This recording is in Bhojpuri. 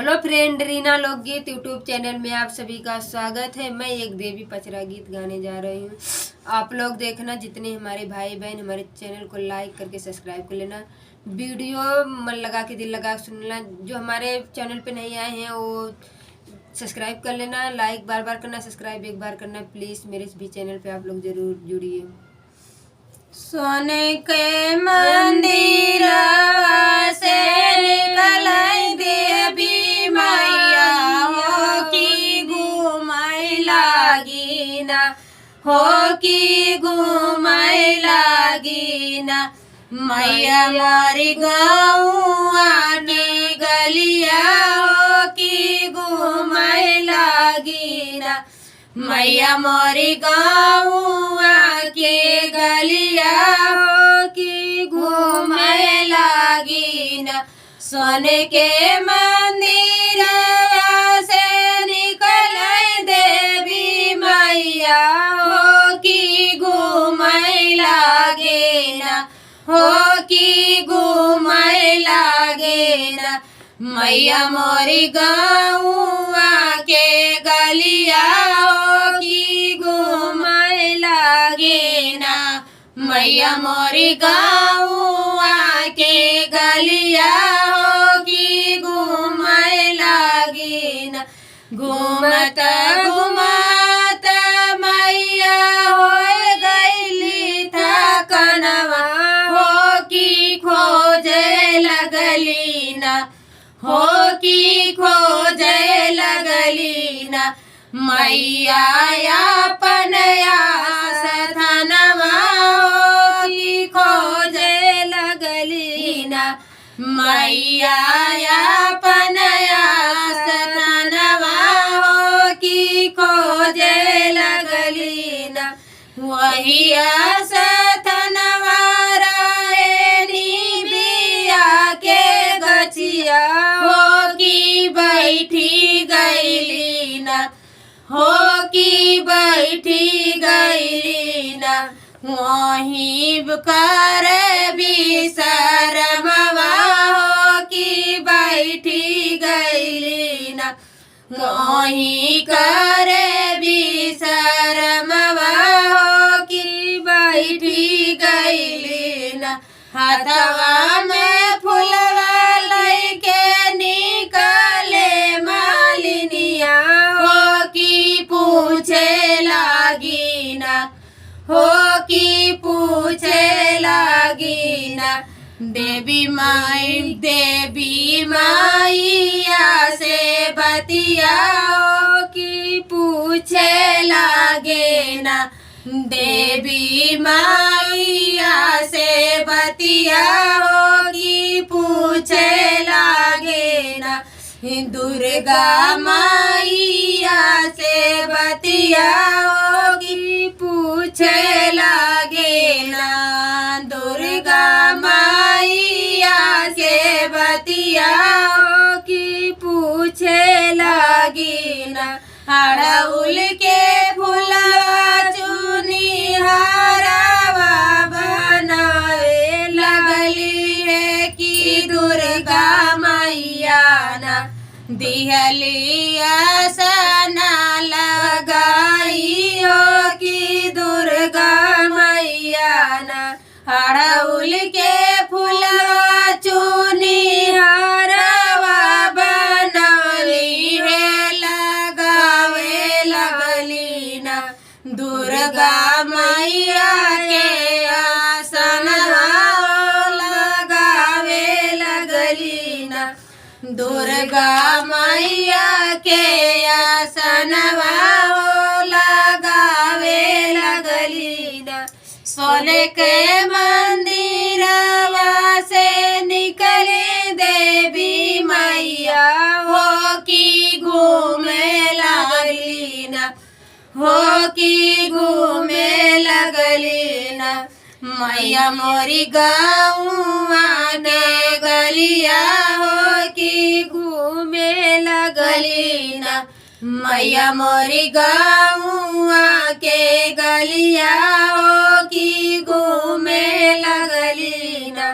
हेलो फ्रेंड, रीना लोकगीत यूट्यूब चैनल में आप सभी का स्वागत है। मैं एक देवी पचरा गीत गाने जा रही हूँ। आप लोग देखना, जितने हमारे भाई बहन हमारे चैनल को लाइक करके सब्सक्राइब कर लेना, वीडियो मन लगा के दिल लगा के सुनना। जो हमारे चैनल पे नहीं आए हैं वो सब्सक्राइब कर लेना, लाइक बार बार करना, सब्सक्राइब एक बार करना। प्लीज़ मेरे भी चैनल पे आप लोग ज़रूर जुड़िए। सोने के मंदिर से निकल देवी मैया हो कि घूमय लागी ना, हो कि घूमय लागी ना। मैया मोरी गौआ के गलिया हो कि घूमय लागी ना। मैया मोरी गौआ के गलिया हो कि घूमय लागी ना। सोने के मंदिर से निकल देवी मैया हो कि घूमय लागे ना, हो कि घूमय लागे ना। मैया मोरी गौआ के गलिया हो कि घूमय लागे ना। मैया मोरी गौआ के गलिया हो कि घूमय लागे ना। घूमत घूमत मैया हो गईली थकनवा हो कि खोजे लगली ना, हो कि खोजे लगली ना। मैया अपन आस धनवा हो कि खोजे लगली ना। मैया अपन आस धनवा हो कि खोजे लगली ना। वही आस धनवा रहे निबिया के गछिया हो कि बैठी गईली ना, हो कि बैठी गईली ना। वहीं कर बिसरमवा हो कि बैठी गईली ना। वहीं कर बिसरमवा हो कि बैठी गईली ना। हाथवा में फुलवा लइके निकले मालिनिया हो कि पूछे लागी ना, हो कि पूछे लागी ना। देवी माइया से बतिया हो कि पूछे लागे ना। देवी माइया से बतिया हो कि पूछे लागे ना। दुर्गा माइया से बतिया हो कि पूछे लागे ना। दुर्गा माइया से बतिया हो कि पूछे लागी ना। अड़उल के फूलवा चुनी हारवा बनावे लगली है कि दुर्गा मैया ना। दिहली आसना लगाई हो कि दुर्गा मैया ना। अड़उल के फूलवा चुनी हारवा बनवली है लगावे लगली ना। दुर्गा मैया के आसनवा लगावे लगली ना। दुर्गा मैया के आसनवा लगावे लगली ना। सोने के मंदिरवा से निकले देवी मैया हो कि घूमे लगली ना, हो कि घूमे लगली ना। मैया मोरी गौआ के गलिया हो कि घूमे लगली ना। मैया मोरी गौआ के गलिया हो कि घूमे लगली ना।